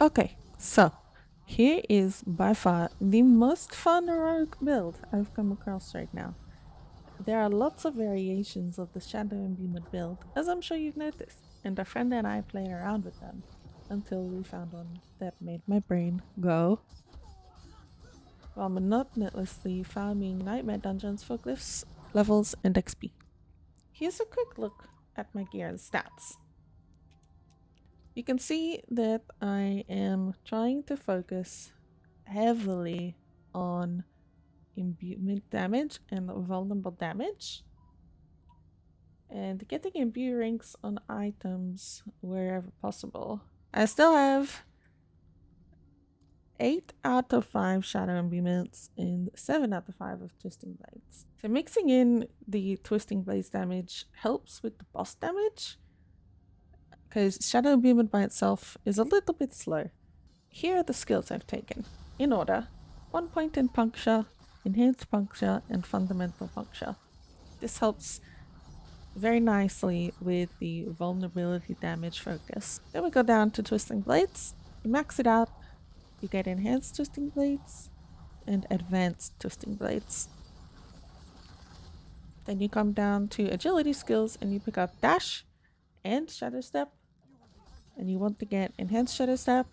Okay, so here is by far the most fun rogue build I've come across right now. There are lots of variations of the Shadow Imbuement build, as I'm sure you've noticed, and a friend and I played around with them until we found one that made my brain go while monotonously farming nightmare dungeons for glyphs, levels, and XP. Here's a quick look at my gear and stats. You can see that I am trying to focus heavily on imbuement damage and vulnerable damage, and getting imbue ranks on items wherever possible. I still have 8 out of 5 shadow imbuements and 7 out of 5 of twisting blades. So mixing in the twisting blades damage helps with the boss damage, because shadow imbuement by itself is a little bit slow. Here are the skills I've taken, in order: 1 point in puncture, enhanced puncture, and fundamental puncture. This helps very nicely with the vulnerability damage focus. Then we go down to twisting blades. You max it out, you get enhanced twisting blades and advanced twisting blades. Then you come down to agility skills and you pick up dash and shadow step, and you want to get enhanced shadow step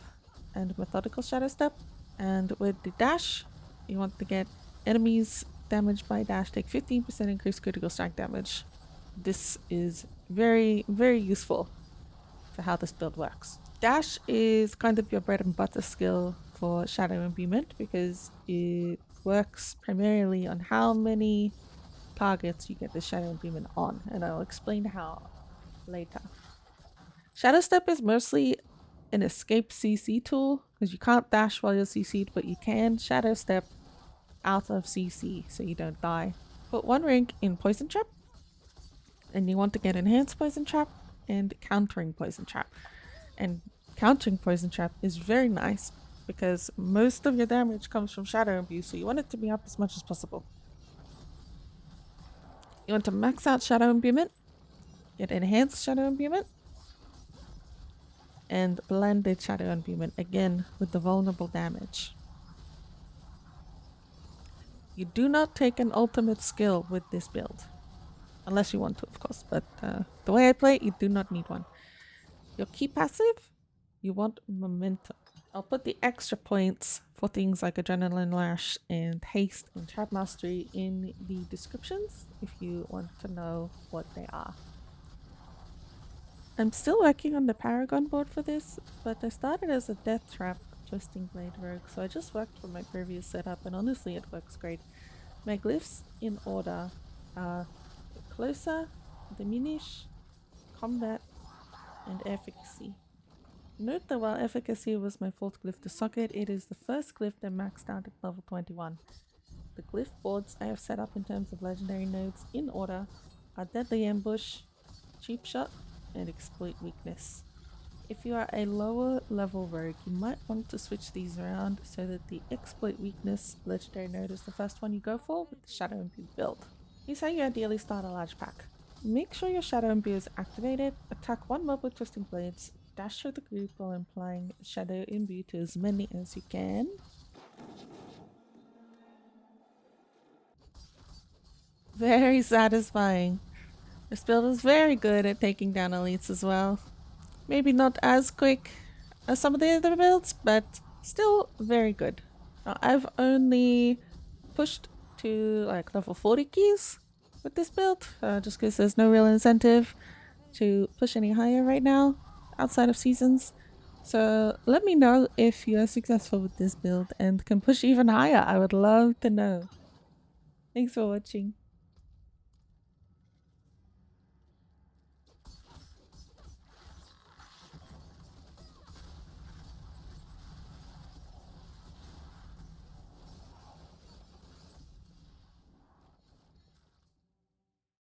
and methodical shadow step. And with the dash, you want to get enemies damaged by dash take 15% increased critical strike damage. This is very, very useful for how this build works. Dash is kind of your bread and butter skill for shadow imbuement because it works primarily on how many targets you get the shadow imbuement on, and I'll explain how later. Shadow step is mostly an escape CC tool because you can't dash while you're CC'd, but you can shadow step out of CC so you don't die. Put 1 rank in poison trap, and you want to get enhanced poison trap and countering poison trap. And countering poison trap is very nice because most of your damage comes from shadow imbue, so you want it to be up as much as possible. You want to max out shadow imbuement, get enhanced shadow imbuement, and blended shadow imbuement, again with the vulnerable damage. You do not take an ultimate skill with this build, unless you want to, of course, but the way I play it, you do not need one. Your key passive, you want momentum. I'll put the extra points for things like Adrenaline Lash and Haste and Trap Mastery in the descriptions if you want to know what they are. I'm still working on the Paragon board for this, but I started as a Death Trap Twisting Blade Rogue, so I just worked from my previous setup, and honestly it works great. My glyphs in order are Closer, Diminish, Combat, and Efficacy. Note that while Efficacy was my 4th glyph to socket, it is the first glyph that maxed out at level 21. The glyph boards I have set up in terms of legendary nodes in order are Deadly Ambush, Cheap Shot, and Exploit Weakness. If you are a lower level rogue, you might want to switch these around so that the Exploit Weakness legendary node is the first one you go for with the Shadow Imbue build. Here's how you ideally start a large pack. Make sure your Shadow Imbue is activated, attack 1 mob with Twisting Blades, dash through the group while applying Shadow Imbue to as many as you can. Very satisfying. This build is very good at taking down elites as well. Maybe not as quick as some of the other builds, but still very good. Now, I've only pushed to like level 40 keys with this build, just because there's no real incentive to push any higher right now outside of seasons. So let me know if you are successful with this build and can push even higher. I would love to know. Thanks for watching.